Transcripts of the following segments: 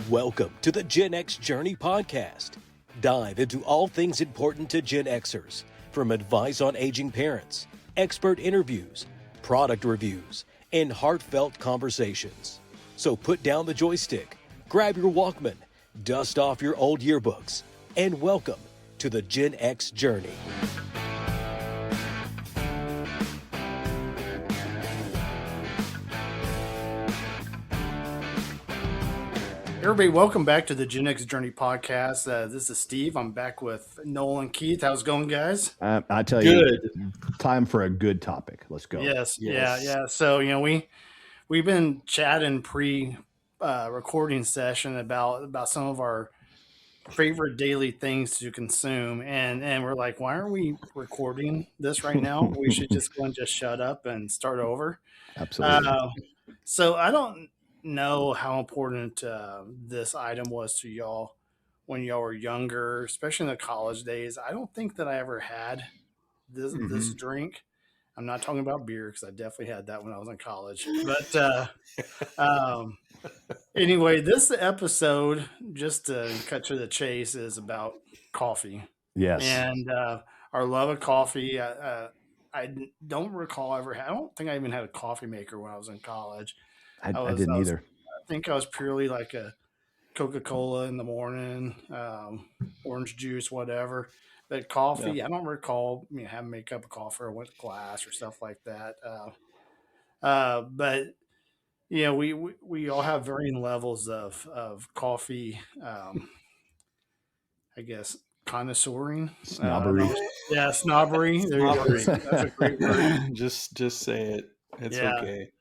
Welcome to the Gen X Journey podcast. Dive into all things important to Gen Xers, from advice on aging parents, expert interviews, product reviews, and heartfelt conversations. So put down the joystick, grab your Walkman, dust off your old yearbooks, and welcome to the Gen X Journey. Everybody, welcome back to the Gen X Journey podcast. This is Steve. I'm back with Noel and Keith. How's it going, guys? I tell you, time for a good topic. Let's go. Yes. Yeah. So, we've been chatting recording session about some of our favorite daily things to consume, and we're like, why aren't we recording this right now? We should just go and just shut up and start over. Absolutely. So I don't know how important this item was to y'all when y'all were younger, especially in the college days. I don't think that I ever had this drink. I'm not talking about beer because I definitely had that when I was in college. But anyway, this episode, just to cut to the chase, is about coffee. Yes. And our love of coffee. I don't recall ever. I don't think I even had a coffee maker when I was in college. I didn't either. I think I was purely like a Coca-Cola in the morning, orange juice, whatever. But coffee, I don't recall having to make up a coffee or went to class or stuff like that. But we all have varying levels of coffee. I guess connoisseuring, snobbery. Snobbery. There you go. That's a great word. Just say it. It's okay.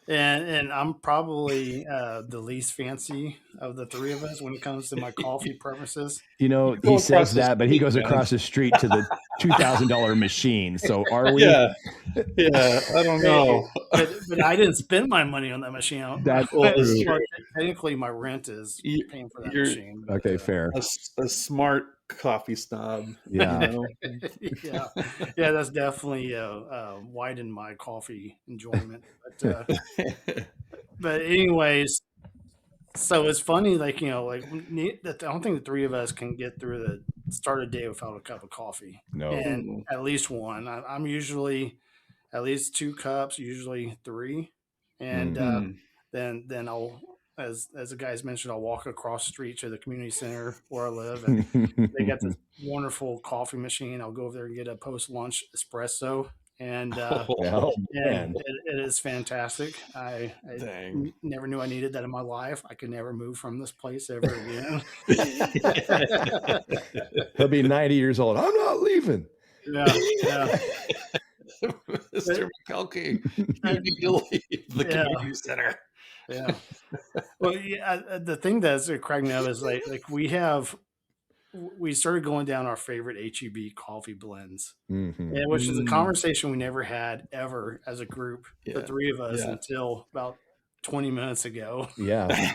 And I'm probably the least fancy of the three of us when it comes to my coffee preferences. He says that, but he goes across the street to the $2,000 machine. So are we? Yeah, I don't know. But I didn't spend my money on that machine. Technically, my rent is paying for that machine. But, okay, fair. A smart coffee snob. Yeah. Yeah, that's definitely widened my coffee enjoyment. But anyways, so it's funny, I don't think the three of us can get through the start of the day without a cup of coffee. No. And at least one. I'm usually at least 2 cups, usually 3. And then I'll, as the guys mentioned, I'll walk across the street to the community center where I live, and they got this wonderful coffee machine. I'll go over there and get a post-lunch espresso, and it is fantastic. I never knew I needed that in my life. I could never move from this place ever again. He'll be 90 years old. I'm not leaving. Yeah. Mr. McKelkey, you need to leave the community center. Yeah. Well, the thing that's cracking me up is we started going down our favorite HEB coffee blends, which is a conversation we never had ever as a group, the three of us, until about 20 minutes ago. Yeah.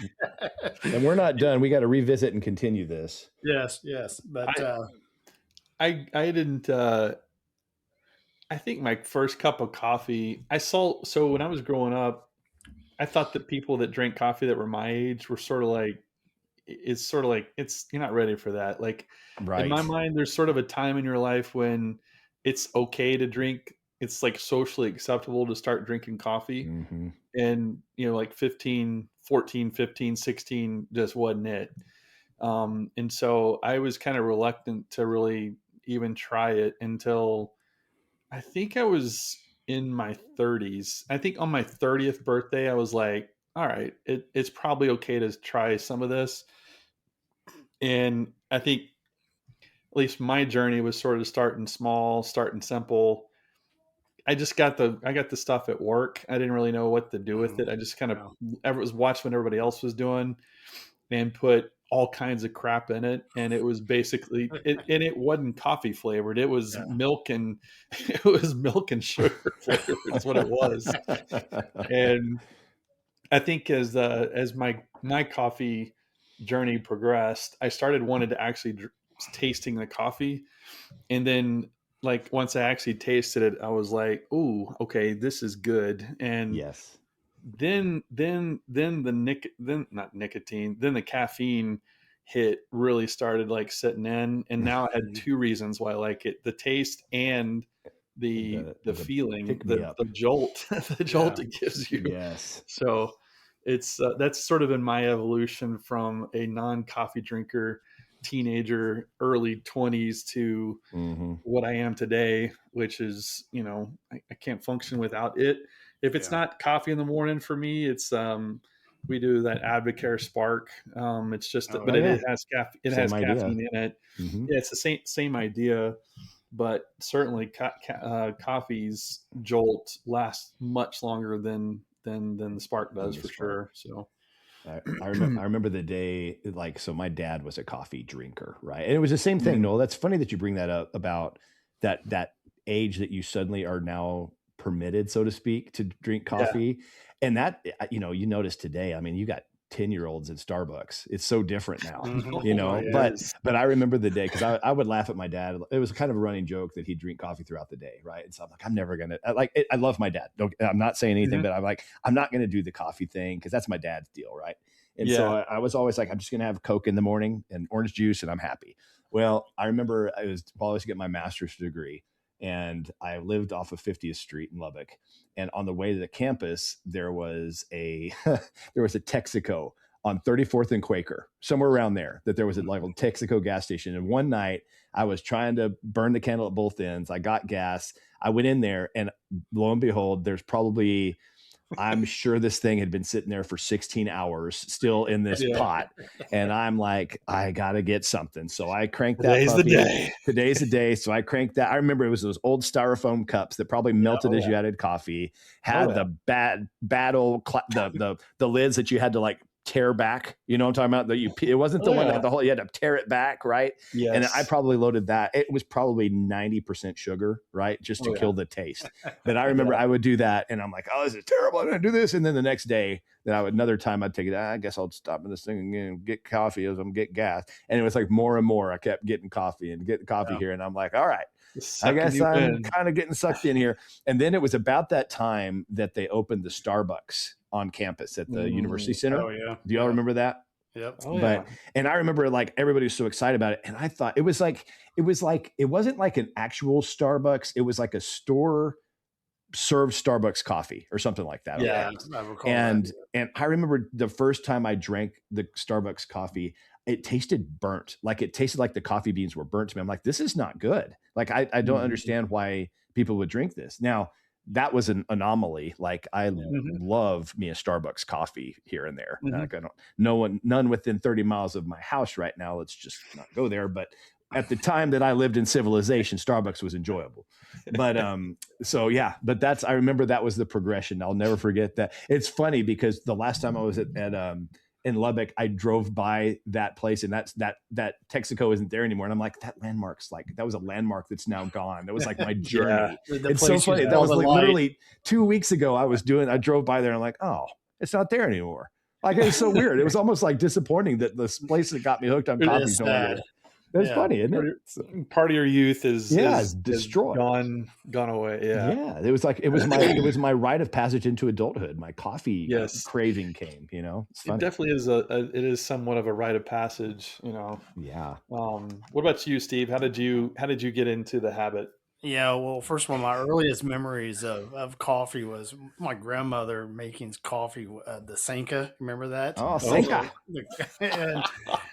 And we're not done. We got to revisit and continue this. Yes. But I didn't. I think my first cup of coffee, so when I was growing up, I thought that people that drank coffee that were my age were you're not ready for that. Like, in my mind, there's sort of a time in your life when it's okay to drink. It's like socially acceptable to start drinking coffee. And, 14, 15, 16 just wasn't it. And so I was kind of reluctant to really even try it until I think I was in my 30s. I think on my 30th birthday, I was like, all right, it's probably okay to try some of this. And I think at least my journey was sort of starting small, starting simple. I got the stuff at work. I didn't really know what to do with it. I just kind of was watching what everybody else was doing and put all kinds of crap in it. And it was basically it wasn't coffee flavored. It was milk and sugar flavored. That's what it was. And I think as my coffee journey progressed, I started wanting to actually tasting the coffee. And then once I actually tasted it, I was like, ooh, okay, this is good. And then the caffeine hit really started like setting in, and now I had two reasons why I like it: the taste and the feeling, the jolt, the jolt it gives you. Yes. So it's that's sort of been my evolution from a non-coffee drinker, teenager, early 20s to what I am today, which is, I can't function without it. If it's not coffee in the morning for me, it's we do that Advocare Spark. It's just, it has caffeine in it. Yeah, it's the same idea, but certainly coffee's jolt lasts much longer than the Spark does for sure. So I remember the day, like, so my dad was a coffee drinker, right? And it was the same thing. Noel, that's funny that you bring that up about that age that you suddenly are now permitted, so to speak, to drink coffee. And that, you notice today, I mean, you got 10-year-olds at Starbucks. It's so different now, but I remember the day, because I would laugh at my dad. It was kind of a running joke that he'd drink coffee throughout the day, right? And so I'm like, I'm never gonna, I love my dad. I'm not saying anything, but I'm like, I'm not gonna do the coffee thing because that's my dad's deal, right? And so I was always like, I'm just gonna have Coke in the morning and orange juice, and I'm happy. Well, I remember I was always to get my master's degree, and I lived off of 50th Street in Lubbock. And on the way to the campus, there was a Texaco on 34th and Quaker, somewhere around there, that there was a Texaco gas station. And one night I was trying to burn the candle at both ends. I got gas. I went in there, and lo and behold, there's probably, I'm sure this thing had been sitting there for 16 hours still in this pot. And I'm like, I got to get something. So I cranked that. Today's the day. So I cranked that. I remember it was those old styrofoam cups that probably melted as you added coffee, had the bad old, the lids that you had to like tear back. You know what I'm talking about? It wasn't the one that had the whole, you had to tear it back, right? Yes. And I probably loaded that. It was probably 90% sugar, right? Just to kill the taste. But I remember I would do that, and I'm like, oh, this is terrible. I'm going to do this. And then the next day, another time I'd take it. I guess I'll stop in this thing and get coffee as I'm getting gas. And it was like more and more. I kept getting coffee here. And I'm like, all right, I guess I'm kind of getting sucked in here. And then it was about that time that they opened the Starbucks on campus at the University Center. Oh yeah. Do y'all remember that? Yep. And I remember like everybody was so excited about it. And I thought it wasn't like an actual Starbucks. It was like a store served Starbucks coffee or something like that. Yeah. I recall and I remember the first time I drank the Starbucks coffee, it tasted burnt. Like it tasted like the coffee beans were burnt to me. I'm like, this is not good. Like, I don't understand why people would drink this. Now, that was an anomaly. Like I love me a Starbucks coffee here and there. Like none within 30 miles of my house right now. Let's just not go there. But at the time that I lived in civilization, Starbucks was enjoyable. But but I remember that was the progression. I'll never forget that. It's funny because the last time I was in Lubbock, I drove by that place, and that Texaco isn't there anymore. And I'm like, that was a landmark that's now gone. That was like my journey. It's so funny. That was like literally 2 weeks ago. I drove by there, and I'm like, oh, it's not there anymore. Like, it was so weird. It was almost like disappointing that this place that got me hooked on coffee is no longer. It's funny, isn't it? Part of your youth is destroyed, gone away. Yeah. It was my rite of passage into adulthood. My coffee craving came. It definitely is it is somewhat of a rite of passage. Yeah. What about you, Steve? How did you get into the habit? Yeah, well, first of all, my earliest memories of coffee was my grandmother making coffee, the Sanka. Remember that? Oh, Sanka.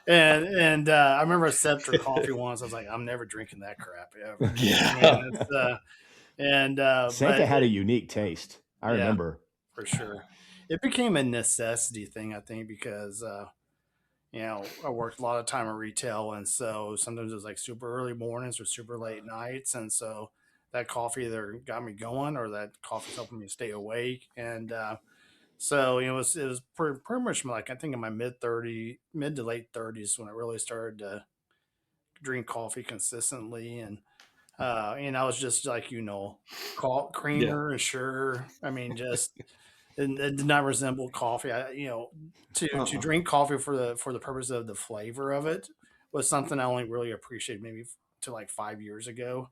And I remember I sipped her coffee once. I was like, I'm never drinking that crap ever. Yeah. Sanka had a unique taste. I remember. For sure. It became a necessity thing, I think, because I worked a lot of time in retail, and so sometimes it was like super early mornings or super late nights, and so that coffee either got me going or that coffee's helping me stay awake. And so it was pretty much like, I think in my mid to late 30s when I really started to drink coffee consistently, and I was just like creamer and sugar. I mean, just. It did not resemble coffee. To drink coffee for the purpose of the flavor of it was something I only really appreciated maybe to like 5 years ago.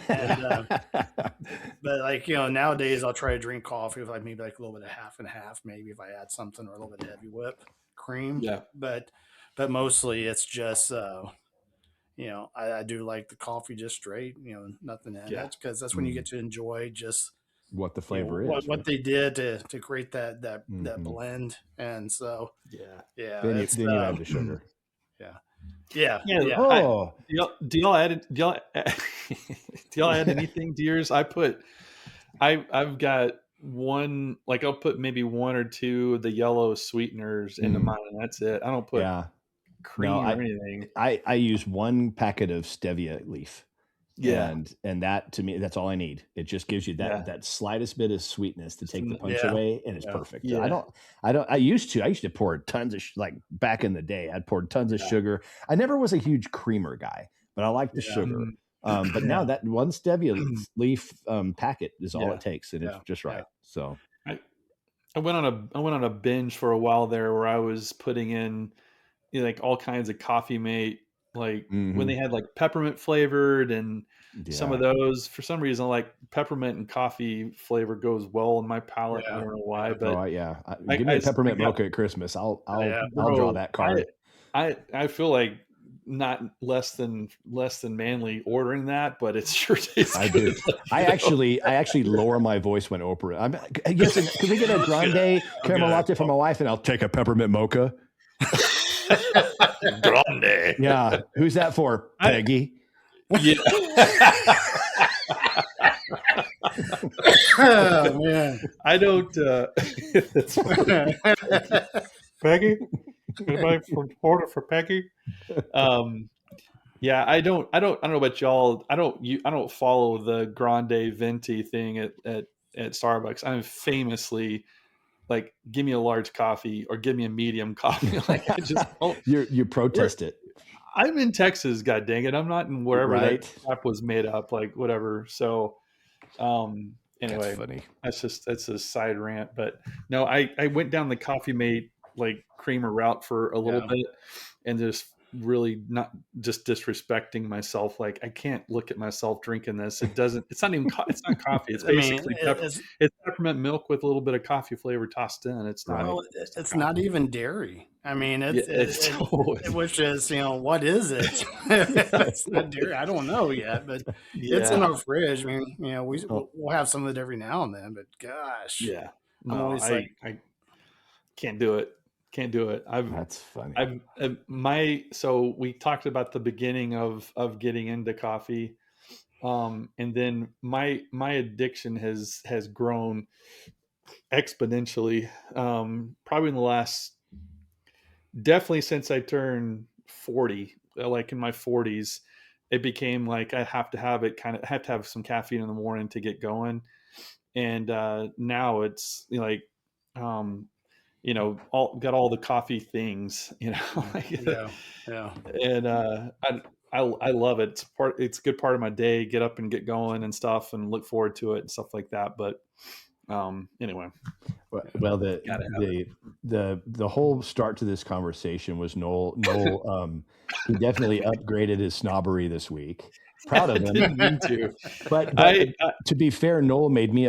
And, but like, nowadays I'll try to drink coffee with like maybe like a little bit of half and half, maybe if I add something or a little bit of heavy whip cream. Yeah. But mostly it's just, I do like the coffee just straight, nothing in it, because that's when you get to enjoy just what the flavor is, what they did to create that blend. And so, then you add the sugar. Yeah. Oh, do y'all add anything to yours? I've got one, like I'll put maybe one or two of the yellow sweeteners into mine, and that's it. I don't put cream or anything. I use one packet of stevia leaf. Yeah. And that, to me, that's all I need. It just gives you that slightest bit of sweetness to take the punch away, and it's perfect. Yeah. I used to pour tons of, like back in the day, I'd poured tons of sugar. I never was a huge creamer guy, but I like the sugar. But now that one stevia leaf packet is all it takes, and it's just right. So I went on a binge for a while there where I was putting in like all kinds of Coffee Mate, like when they had like peppermint flavored and some of those. For some reason, like peppermint and coffee flavor goes well in my palate. I don't know why, but give me a peppermint mocha at Christmas. I'll draw that card. I feel like not less than manly ordering that, but it sure tastes good. Do. I actually lower my voice when Oprah. Can we get a grande caramel latte for my wife, and I'll take a peppermint mocha. Grande. Yeah. Who's that for? Peggy. Yeah. Oh man. I don't Peggy? Anybody order for Peggy? Yeah, I don't know about y'all. I don't follow the grande venti thing at Starbucks. I'm famously like, give me a large coffee or give me a medium coffee. Like, I just don't. You protest it. I'm in Texas, god dang it. I'm not in wherever that crap was made up, like whatever. So, anyway, that's funny. That's a side rant. But no, I went down the Coffee Mate like creamer route for a little bit, and just really not just disrespecting myself. Like, I can't look at myself drinking this. It's not coffee. It's basically it's peppermint milk with a little bit of coffee flavor tossed in. It's not. It's not even dairy. I mean, which is, what is it? It's not dairy. I don't know yet, but it's in our fridge. I mean, we'll have some of it every now and then, but gosh, I'm always I can't do it. Can't do it. That's funny. So we talked about the beginning of getting into coffee, and then my addiction has grown exponentially. Probably in the last, definitely since I turned 40, like in my 40s, it became like I have to have some caffeine in the morning to get going, and now it's like. Got all the coffee things, And I love it. It's a good part of my day. Get up and get going and stuff, and look forward to it and stuff like that. But anyway, well, the whole start to this conversation was Noel. He definitely upgraded his snobbery this week. Proud of him. Didn't mean to. But to be fair, Noel made me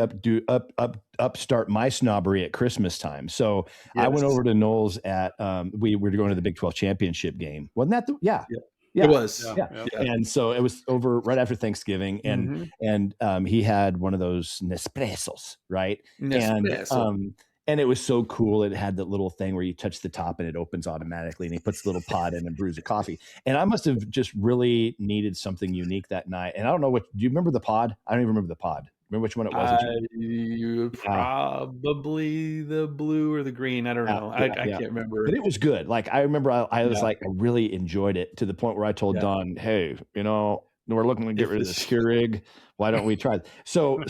upstart my snobbery at Christmas time. So I went over to Noel's at we were going to the Big 12 championship game. Wasn't that it was. Yeah. And so it was over right after Thanksgiving, and he had one of those Nespressos, right? And it was so cool. It had that little thing where you touch the top and it opens automatically, and he puts the little pod in and brews a coffee. And I must have just really needed something unique that night. And I don't know do you remember the pod? I don't even remember the pod. Remember which one it was? Probably the blue or the green. I don't know. I can't remember. But it was good. Like, I remember I was like, I really enjoyed it, to the point where I told Don, hey, we're looking to get rid of the Keurig. Why don't we try it? So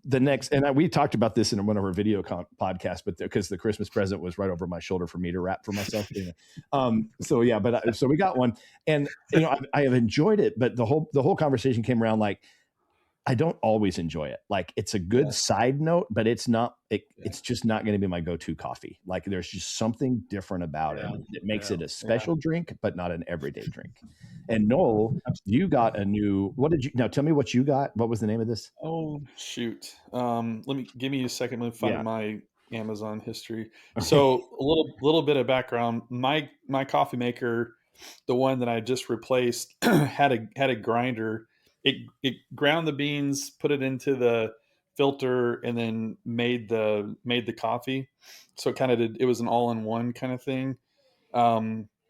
the next, and we talked about this in one of our video podcasts, but because the Christmas present was right over my shoulder for me to wrap for myself. So we got one, and I have enjoyed it, but the whole conversation came around like, I don't always enjoy it. Like, it's a good side note, but it's not. It's just not going to be my go-to coffee. Like, there's just something different about it. It makes it a special drink, but not an everyday drink. And Noel, you got a new. Now tell me what you got. What was the name of this? Oh shoot! Give me a second. Let me find my Amazon history. So a little bit of background. My coffee maker, the one that I just replaced, had a grinder. It ground the beans, put it into the filter, and then made the coffee. So it was an all-in-one kind of thing,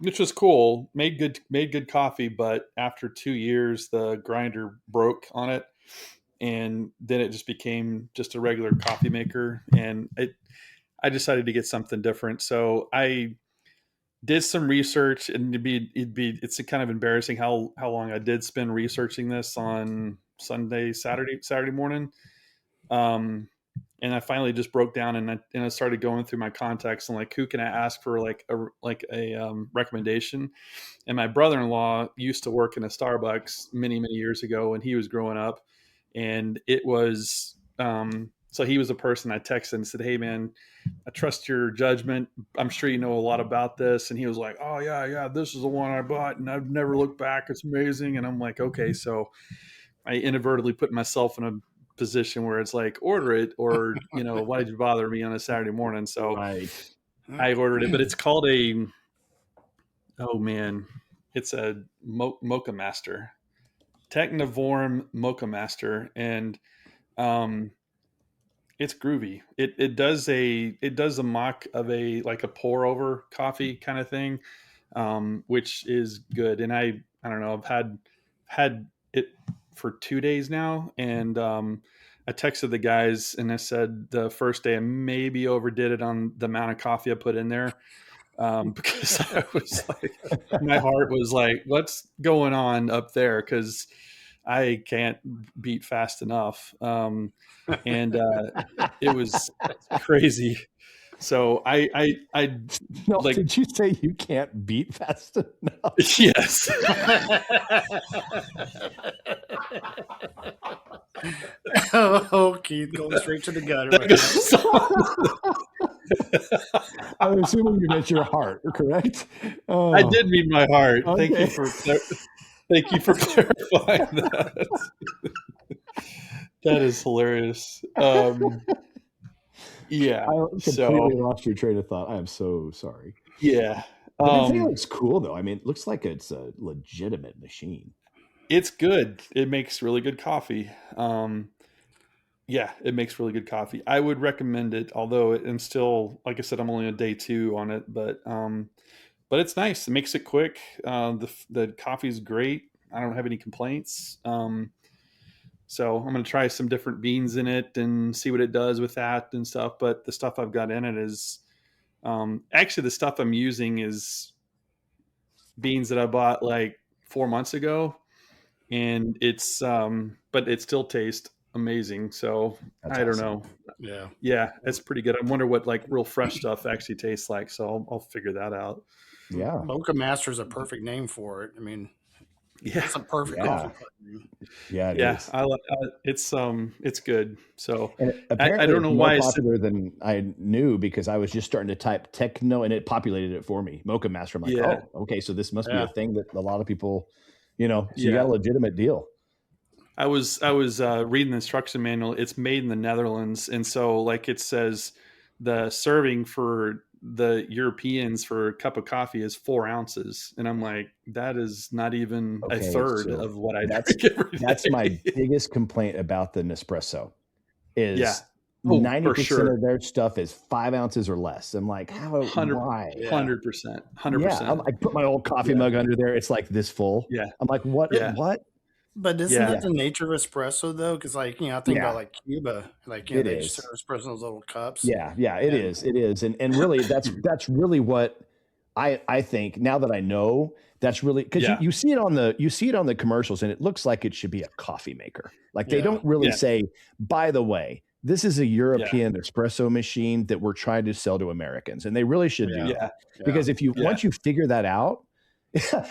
which was cool. Made good coffee, but after 2 years, the grinder broke on it, and then it just became just a regular coffee maker. And I decided to get something different. So I did some research, and it's kind of embarrassing how long I did spend researching this on Saturday morning. And I finally just broke down and I started going through my contacts and like, who can I ask for a recommendation? And my brother-in-law used to work in a Starbucks many years ago when he was growing up, and it was so he was a person I texted and said, "Hey man, I trust your judgment. I'm sure you know a lot about this." And he was like, "Oh yeah, this is the one I bought and I've never looked back. It's amazing." And I'm like, okay. So I inadvertently put myself in a position where it's like, order it, or why did you bother me on a Saturday morning? So I ordered it, but it's called it's a Mocha Master, Technivorm Mocha Master, and it's groovy. It does a mock of a pour over coffee kind of thing, which is good. And I don't know, I've had it for 2 days now, and I texted the guys and I said the first day I maybe overdid it on the amount of coffee I put in there, because I was like, my heart was like, what's going on up there? Because I can't beat fast enough. And it was crazy. So I no, like, did you say you can't beat fast enough? Yes. Oh, Keith, going straight to the gutter. I'm assuming you meant your heart, correct? Oh. I did mean my heart. Okay. Thank you for clarifying that. That is hilarious. Yeah. I completely lost your train of thought. I am so sorry. Yeah. But the thing looks cool, though. I mean, it looks like it's a legitimate machine. It's good. It makes really good coffee. Yeah, it makes really good coffee. I would recommend it, although I'm still, like I said, I'm only on day 2 on it, but it's nice. It makes it quick. The coffee's great. I don't have any complaints. So I'm going to try some different beans in it and see what it does with that and stuff. But the stuff I've got in it is actually the stuff I'm using is beans that I bought like 4 months ago, and it's but it still tastes amazing. So that's I don't know. Yeah, it's pretty good. I wonder what like real fresh stuff actually tastes like. So I'll figure that out. Yeah, Mocha Master is a perfect name for it. I mean, yeah, it's a perfect coffee. Yeah, it is. It's good. So I don't know why it's popular than I knew, because I was just starting to type techno and it populated it for me. Mocha Master. I'm like, oh, okay, so this must be a thing that a lot of people, so you got a legitimate deal. I was reading the instruction manual. It's made in the Netherlands, and so like it says, the serving for the Europeans for a cup of coffee is 4 ounces, and I'm like, that is not even a third of what I drink every day. That's my biggest complaint about the Nespresso. Is 90% of their stuff is 5 ounces or less. I'm like, how? Why? 100%. I put my old coffee mug under there. It's like this full. Yeah. I'm like, what? Yeah. What? But isn't that the nature of espresso, though? Because, I think about like Cuba, they just serve espresso in those little cups. Yeah, it is, and really, that's really what I think. Now that I know, that's really, because you see it on the commercials, and it looks like it should be a coffee maker. Like they don't really say, by the way, this is a European espresso machine that we're trying to sell to Americans, and they really should do that. Because once you figure that out.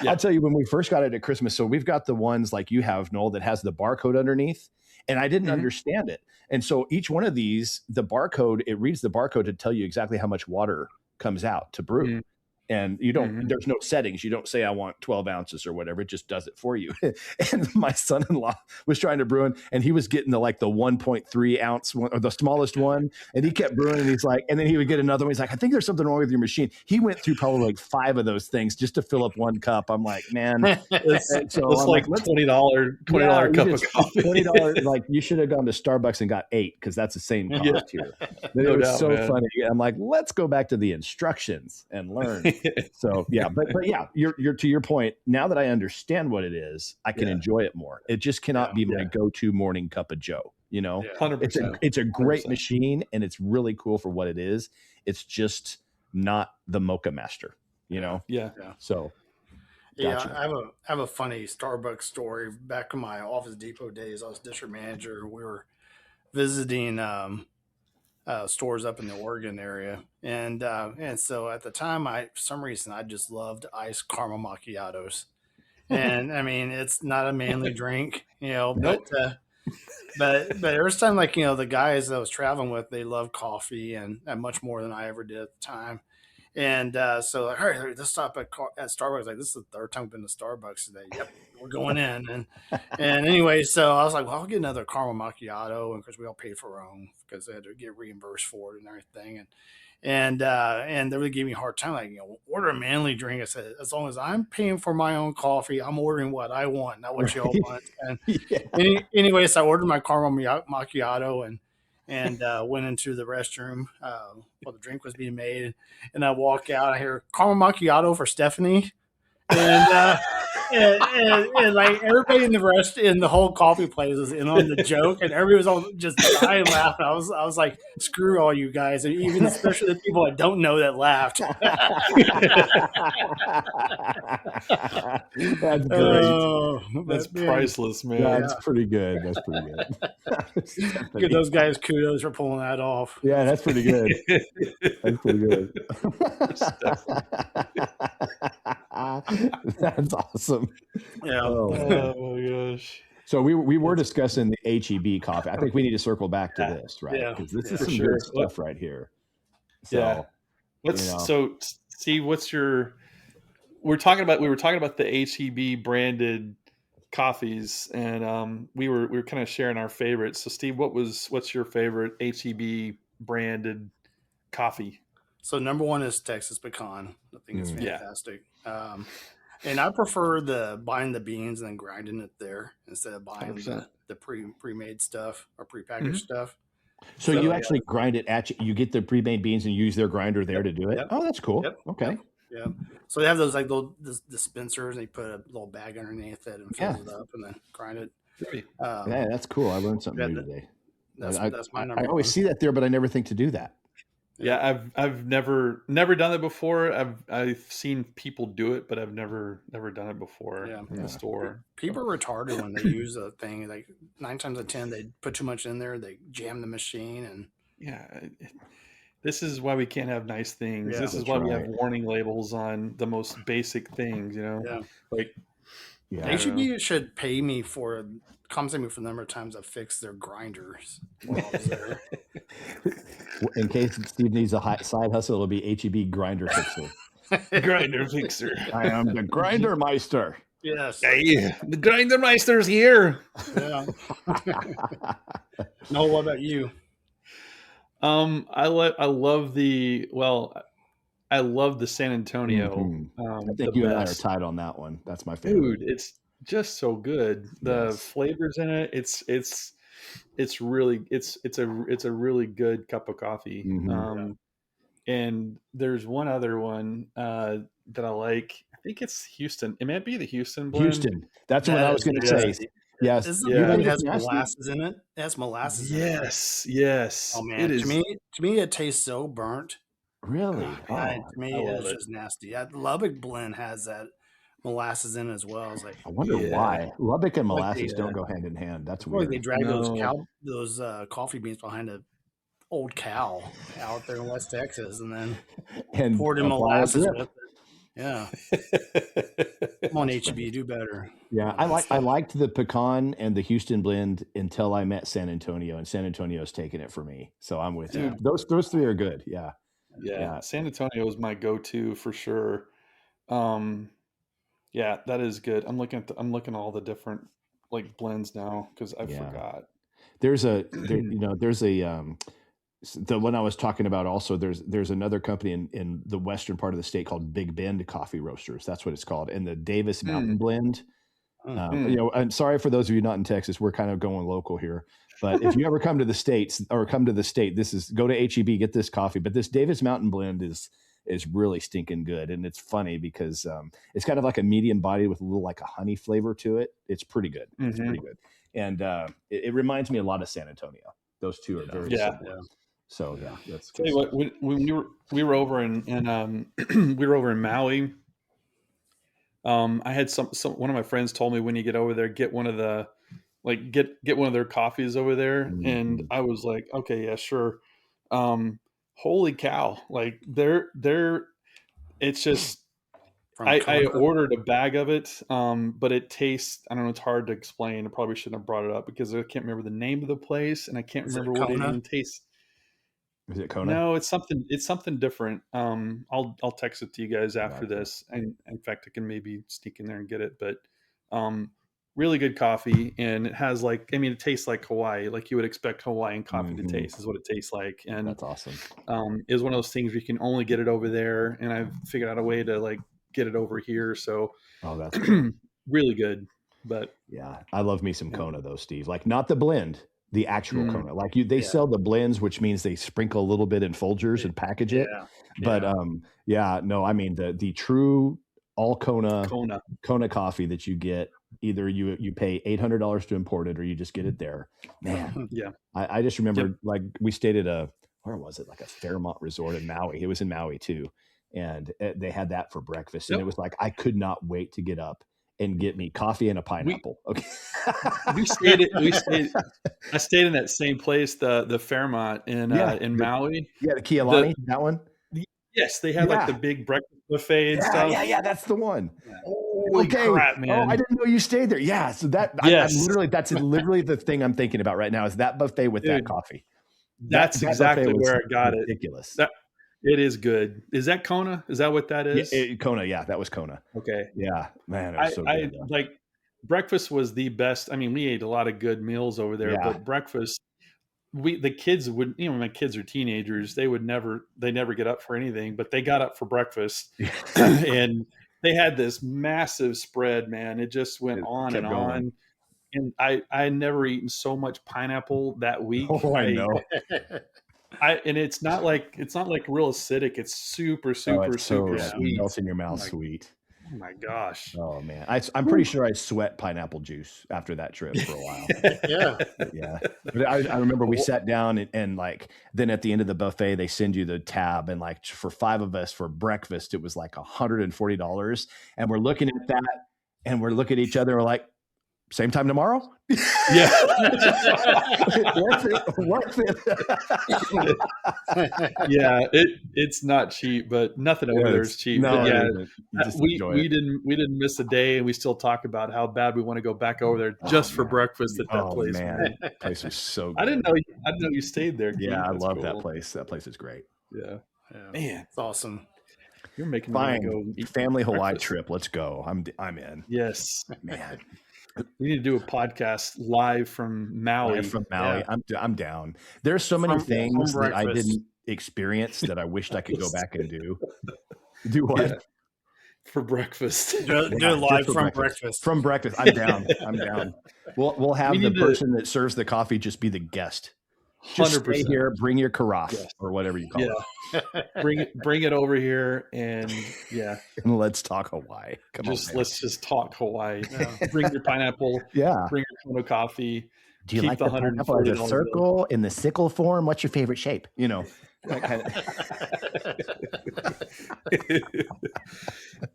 I'll tell you, when we first got it at Christmas, so we've got the ones like you have, Noel, that has the barcode underneath, and I didn't understand it. And so each one of these, the barcode, it reads the barcode to tell you exactly how much water comes out to brew. And you don't, there's no settings. You don't say, I want 12 ounces or whatever. It just does it for you. And my son-in-law was trying to brew, and he was getting the 1.3 ounce one, or the smallest one. And he kept brewing, and he's like, and then he would get another one. He's like, I think there's something wrong with your machine. He went through probably 5 of those things just to fill up 1 cup. I'm like, man, it's like $20 cup of coffee. $20. Like, you should have gone to Starbucks and got 8, because that's the same cost here. But it was so funny. I'm like, let's go back to the instructions and learn. So yeah, but yeah, you're to your point. Now that I understand what it is, I can enjoy it more. It just cannot be my go-to morning cup of Joe. 100%. It's a great machine, and it's really cool for what it is. It's just not the Mocha Master. So. Gotcha. Yeah, I have a funny Starbucks story. Back in my Office Depot days, I was district manager. We were visiting stores up in the Oregon area, and so at the time, for some reason I just loved iced caramel macchiatos. And I mean, it's not a manly drink, but every time, the guys that I was traveling with, they love coffee and much more than I ever did at the time. And so, all right, let's stop at Starbucks. Like, this is the 3rd time we've been to Starbucks today. Yep, we're going in. And anyway, so I was like, well, I'll get another caramel macchiato, and because we all paid for our own, because they had to get reimbursed for it and everything. And they would give me a hard time, like, order a manly drink. I said, as long as I'm paying for my own coffee, I'm ordering what I want, not what y'all want. And anyway, so I ordered my caramel macchiato and went into the restroom while the drink was being made, and I walk out. I hear caramel macchiato for Stephanie, and like everybody in the whole coffee place was in on the joke, and everybody was all just dying laughing. I was like, screw all you guys, and even especially the people I don't know that laughed. That's great. That's priceless, man. That's pretty good. Give those guys kudos for pulling that off. Yeah, that's pretty good. That's awesome. Yeah. Oh my gosh. So we were discussing the HEB coffee. I think we need to circle back to this, right? Yeah. Because this is some good stuff right here. So, So Steve, what's your? We were talking about the HEB branded coffees, and we were kind of sharing our favorites. So Steve, what's your favorite HEB branded coffee? So number 1 is Texas Pecan. I think it's fantastic. And I prefer buying the beans and then grinding it there instead of buying the pre-made stuff or prepackaged stuff. So you actually grind it you get the pre-made beans and use their grinder there to do it? Yep. Oh, that's cool. Yep. Okay. Yeah. So they have those little dispensers, and they put a little bag underneath it and fill it up and then grind it. Yeah, that's cool. I learned something new today. That's my number. I always see that there, but I never think to do that. Yeah, I've never done it before. I've seen people do it, but I've never done it before in the store. People are retarded when they use a thing. Like 9 times out of 10, they put too much in there. They jam the machine, and this is why we can't have nice things. This is why we have warning labels on the most basic things. HEB should compensate me for the number of times I've fixed their grinders while I was there. In case Steve needs a side hustle, it'll be HEB grinder fixer. Grinder fixer. I am the grinder meister. Yes. Hey, the grinder meister's here. Yeah. No, what about you? I love the San Antonio. I think you and I are tied on that one. That's my favorite. Dude, it's just so good. The flavors in it, it's a really good cup of coffee. And there's one other one that I like. I think it's Houston. It might be the Houston blend. Houston. That's what I was going to say. Yes. It has molasses in it. It has molasses in it. Yes. Oh man, to me it tastes so burnt. Really? To me it's just nasty. Lubbock blend has that molasses in it as well. I was like, I wonder why Lubbock and molasses don't go hand in hand. That's weird. They drag those coffee beans behind a old cow out there in West Texas, and then poured in molasses with it. Yeah. Come on, HEB, do better. Yeah, I liked the pecan and the Houston blend until I met San Antonio, and San Antonio's taking it for me. So I'm with you. Those 3 are good. Yeah. Yeah. San Antonio is my go-to for sure. Yeah, that is good. I'm looking at all the different like blends now because I forgot. There's the one I was talking about also. There's another company in the western part of the state called Big Bend Coffee Roasters. That's what it's called. And the Davis Mountain Blend. I'm sorry for those of you not in Texas. We're kind of going local here. But if you ever come to the States or come to the state, go to HEB, get this coffee. But this Davis Mountain Blend is really stinking good. And it's funny because it's kind of like a medium body with a little like a honey flavor to it. It's pretty good. It's pretty good. And it reminds me a lot of San Antonio. Those two are very similar. Yeah. So that's tell you what, when we were over in we were over in Maui. I had some one of my friends told me when you get over there, get one of the get one of their coffees over there, and I was like, okay, yeah, sure. Holy cow! Like they're it's just I ordered a bag of it, but it tastes, I don't know, it's hard to explain. I probably shouldn't have brought it up because I can't remember the name of the place and I can't remember what it even tastes. Is it Kona? No, it's something different. I'll text it to you guys after this. And in fact, I can maybe sneak in there and get it, but really good coffee. And it has it tastes like Hawaii, like you would expect Hawaiian coffee to taste is what it tastes like. And that's awesome. It was one of those things where you can only get it over there. And I've figured out a way to get it over here. So that's really good. But yeah, I love me some Kona though, Steve. Like not the blend, the actual Kona. Like they sell the blends, which means they sprinkle a little bit in Folgers and package it. But no, I mean the true all Kona coffee that you get, either you pay $800 to import it or you just get it there. Man, I just remember like we stayed at where was it? Like a Fairmont resort in Maui. It was in Maui too. And they had that for breakfast. And it was like, I could not wait to get up and get me coffee and a pineapple. I stayed in that same place, the Fairmont in Maui. Yeah, the Kealani, that one. Yes, they had like the big breakfast buffet and stuff. Yeah, that's the one. Holy crap, man! Oh, I didn't know you stayed there. Yeah, so that's literally the thing I'm thinking about right now is that buffet with that coffee. That's exactly where I got ridiculous. It. It is good. Is that Kona? Is that what that is? Kona, yeah, that was Kona. Okay. Yeah, man, it was so good. Like breakfast was the best. I mean, we ate a lot of good meals over there, but breakfast, the kids would, my kids are teenagers. They never get up for anything, but they got up for breakfast and they had this massive spread, man. It just went on and on. And I had never eaten so much pineapple that week. Oh, I know. And it's not like real acidic. It's super super sweet. Melts in your mouth, sweet. Oh my gosh. Oh man, I'm pretty sure I sweat pineapple juice after that trip for a while. Yeah. But I remember we sat down and like then at the end of the buffet they send you the tab, and like for 5 of us for breakfast it was like $140, and we're looking at that and we're looking at each other and we're like, same time tomorrow? Yeah. Worth it. Yeah, it's not cheap, but nothing over there is cheap. No, but yeah, we didn't miss a day, and we still talk about how bad we want to go back over there just for breakfast at that place. Man, that place was so good. I didn't know you stayed there. Yeah, I love that place. That place is great. Yeah. Man, it's awesome. You're making fine. Me go eat family Hawaii breakfast. Trip. Let's go. I'm in. Yes, man. We need to do a podcast live from Maui. Yeah. I'm down. There's so many things that I didn't experience that I wished I could go back and do. Do what? Yeah. For breakfast. Do it live from breakfast. From breakfast. I'm down. I'm down. We'll have the person that serves the coffee just be the guest. Just 100%. Stay here, bring your carafe or whatever you call it. Bring it over here and and let's talk Hawaii. Let's just talk Hawaii. Bring your pineapple. Yeah. Bring your Kona coffee. Do you like the pineapple as a circle in the sickle form? What's your favorite shape? That kind of.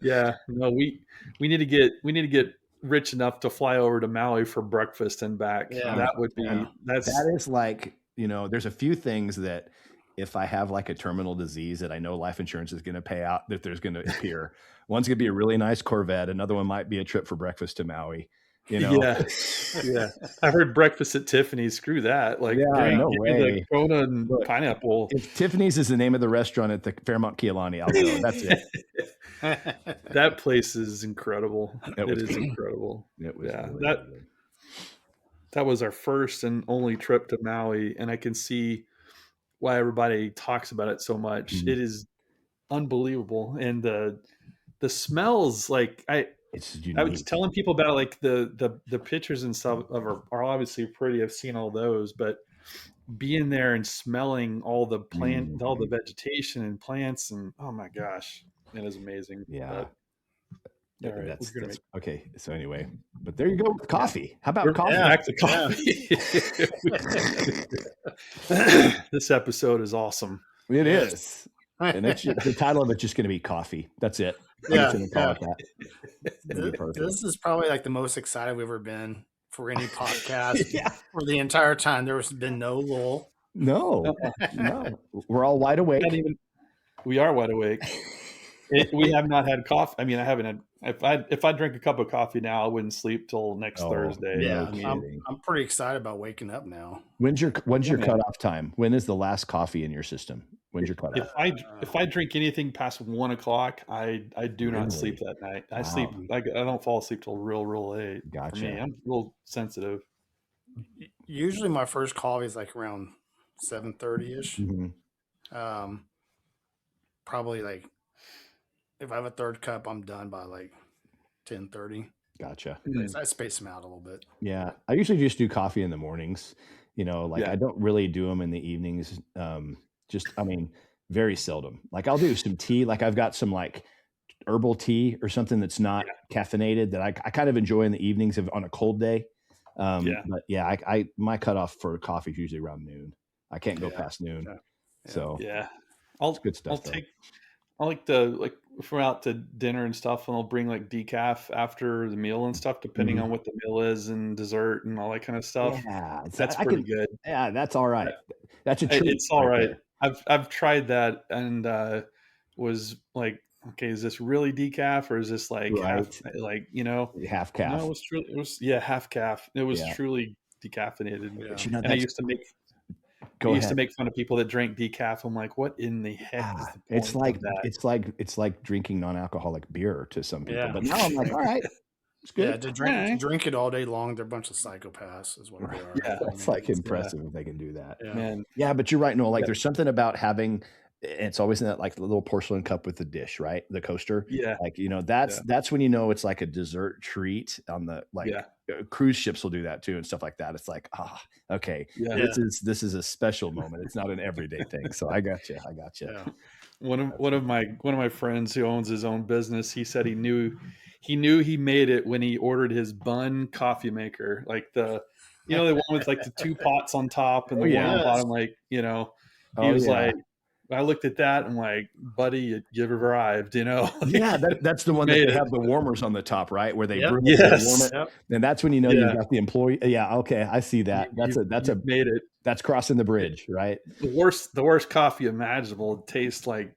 Yeah. No, we need to get rich enough to fly over to Maui for breakfast and back. Yeah. That would be that is like, there's a few things that if I have like a terminal disease that I know life insurance is going to pay out, that there's going to appear. One's going to be a really nice Corvette. Another one might be a trip for breakfast to Maui. Yeah. I heard breakfast at Tiffany's. Screw that. Like, no way. The Kona and pineapple. If Tiffany's is the name of the restaurant at the Fairmont Kealani, I'll go. That's it. That place is incredible. It is incredible. It was really good. That was our first and only trip to Maui, and I can see why everybody talks about it so much. Mm-hmm. It is unbelievable, and the smells, like I was telling people about, like the pictures and stuff are obviously pretty. I've seen all those, but being there and smelling all the all the vegetation and plants, and oh my gosh, it is amazing. Yeah. All right, that's okay. So anyway, but there you go with coffee. How about coffee? Back to coffee. This episode is awesome. It is. And the title of it's just going to be coffee. That's it. This is probably like the most excited we've ever been for any podcast. For the entire time, there has been no lull. No. We're all wide awake. We are wide awake. We have not had coffee. I mean, I haven't had. If I drink a cup of coffee now, I wouldn't sleep till next Thursday. Yeah, I'm pretty excited about waking up now. When's your cutoff time? When is the last coffee in your system? When's your cutoff? If I drink anything past 1 o'clock, I do not sleep that night. I sleep. I don't fall asleep till real late. Gotcha. For me, I'm real sensitive. Usually, my first coffee is like around 7:30 ish. Mm-hmm. Probably like. If I have a third cup, I'm done by like 10:30. Gotcha. I space them out a little bit. Yeah. I usually just do coffee in the mornings, I don't really do them in the evenings. Very seldom. Like I'll do some tea. Like I've got some like herbal tea or something that's not caffeinated that I kind of enjoy in the evenings on a cold day. But my cutoff for coffee is usually around noon. I can't go past noon. So it's good stuff. I like if we're out to dinner and stuff, and I'll bring like decaf after the meal and stuff, depending on what the meal is and dessert and all that kind of stuff. Yeah, that's pretty good. Yeah, that's all right. That's a treat. It's all right. I've tried that and was like, okay, is this really decaf or is this like half calf? No, it was half calf. It was truly decaffeinated. Yeah. And I used to make fun of people that drank decaf. I'm like, what in the heck is the point of that? It's like drinking non-alcoholic beer to some people. But now I'm like, all right, it's good. Yeah, to drink it all day long, they're a bunch of psychopaths, is what they are. Yeah, it's like impressive if they can do that. Yeah. Man. Yeah, but you're right, Noel. Like, there's something about having. It's always in that like little porcelain cup with the dish, right? The coaster. Yeah. Like, that's when it's like a dessert treat on the cruise ships will do that too and stuff like that. It's like, okay. Yeah. This is a special moment. It's not an everyday thing. So I got you. Yeah. One of my friends who owns his own business, he said he knew he made it when he ordered his Bun coffee maker. Like the one with like the two pots on top and the one on the bottom, like, he was like, I looked at that and like, buddy, you've arrived, Yeah, that's the one that they have the warmers on the top, right? Where they brew it and warm it. And that's when you've got the employee. Yeah, okay, I see that. That's made it. That's crossing the bridge, right? The worst coffee imaginable. It tastes like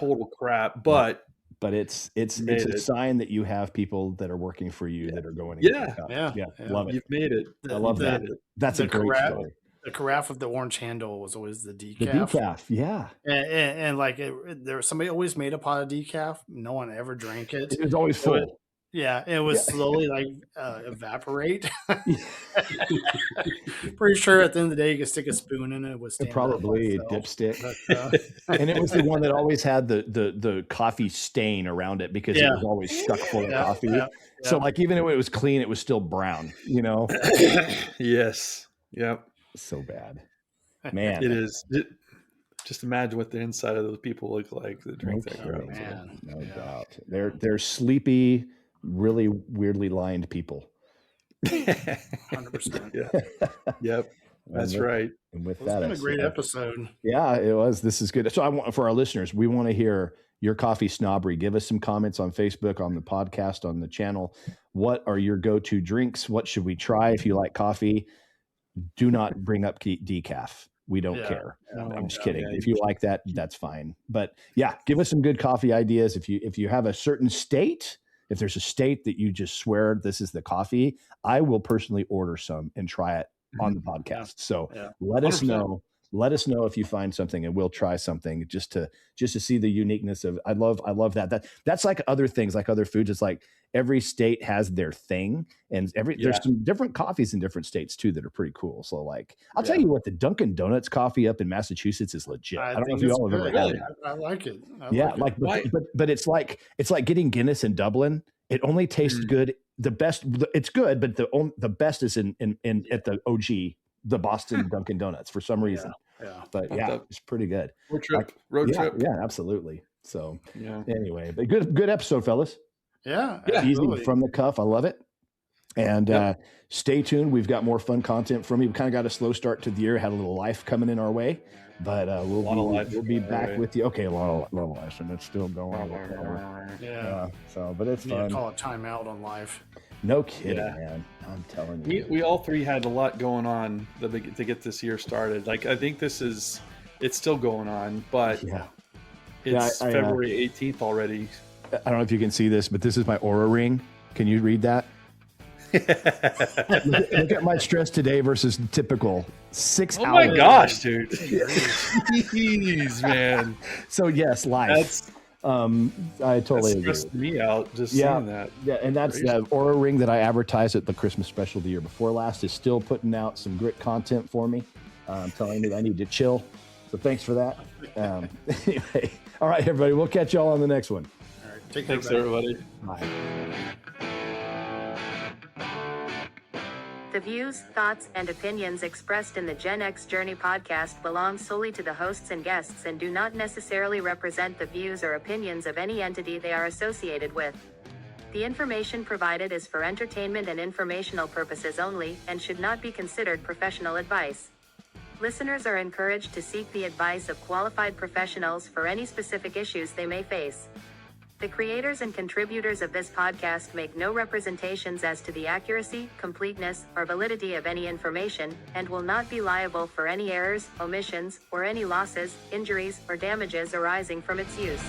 total crap, but it's a sign that you have people that are working for you that are going to get the cup. Love it. You've made it. I love that. That's a great story. The carafe with the orange handle was always the decaf. The decaf, yeah. And like there was somebody always made a pot of decaf. No one ever drank it. It was always full. It would slowly like evaporate. Pretty sure at the end of the day you could stick a spoon in it. Probably a dipstick. And it was the one that always had the coffee stain around it because it was always stuck full of coffee. Yeah. So like even when it was clean, it was still brown, Yes. Yep. So bad, man. It is. Just imagine what the inside of those people look like that drink that crap. Man, no doubt. They're sleepy, really weirdly lined people. 100%. Yeah. Yep. That's right. And with that, it's been a great episode. Yeah, it was. This is good. So for our listeners, we want to hear your coffee snobbery. Give us some comments on Facebook, on the podcast, on the channel. What are your go-to drinks? What should we try if you like coffee? Do not bring up decaf. We don't care. I'm just kidding. If you like that, that's fine. But give us some good coffee ideas. If you have a certain state, if there's a state that you just swear this is the coffee, I will personally order some and try it on the podcast. So let us 100%. Know. Let us know if you find something, and we'll try something just to see the uniqueness of. I love that's like other things, like other foods. It's like every state has their thing, and there's some different coffees in different states too that are pretty cool. So like, I'll tell you what, the Dunkin' Donuts coffee up in Massachusetts is legit. I don't know if you all have ever had it. I like it. But it's like getting Guinness in Dublin. It only tastes good. The best, it's good, but the best is in at the OG. The Boston Dunkin' Donuts for some reason. But it's pretty good. Road trip. Yeah, absolutely. So anyway, but good episode, fellas. Yeah. Easy from the cuff. I love it. And stay tuned. We've got more fun content from you. We kind of got a slow start to the year, had a little life coming in our way, but we'll be back with you. Okay, a lot of life, and it's still going. But it's fun. Call it timeout on life. No kidding, man. I'm telling you. We all three had a lot going on to get this year started. Like, I think it's still going on, but it's February 18th already. I don't know if you can see this, but this is my Oura ring. Can you read that? Look at my stress today versus typical 6 hours. Oh my gosh, dude. Jeez, man. So yes, life. I totally agree. Stressed me out just seeing that. Yeah, and that's the Oura ring that I advertised at the Christmas special the year before last is still putting out some great content for me. Telling me that I need to chill. So thanks for that. Anyway, all right, everybody. We'll catch y'all on the next one. All right, take care. Thanks, everybody. Bye. The views, thoughts, and opinions expressed in the Gen X Journey podcast belong solely to the hosts and guests and do not necessarily represent the views or opinions of any entity they are associated with. The information provided is for entertainment and informational purposes only and should not be considered professional advice. Listeners are encouraged to seek the advice of qualified professionals for any specific issues they may face. The creators and contributors of this podcast make no representations as to the accuracy, completeness, or validity of any information, and will not be liable for any errors, omissions, or any losses, injuries, or damages arising from its use.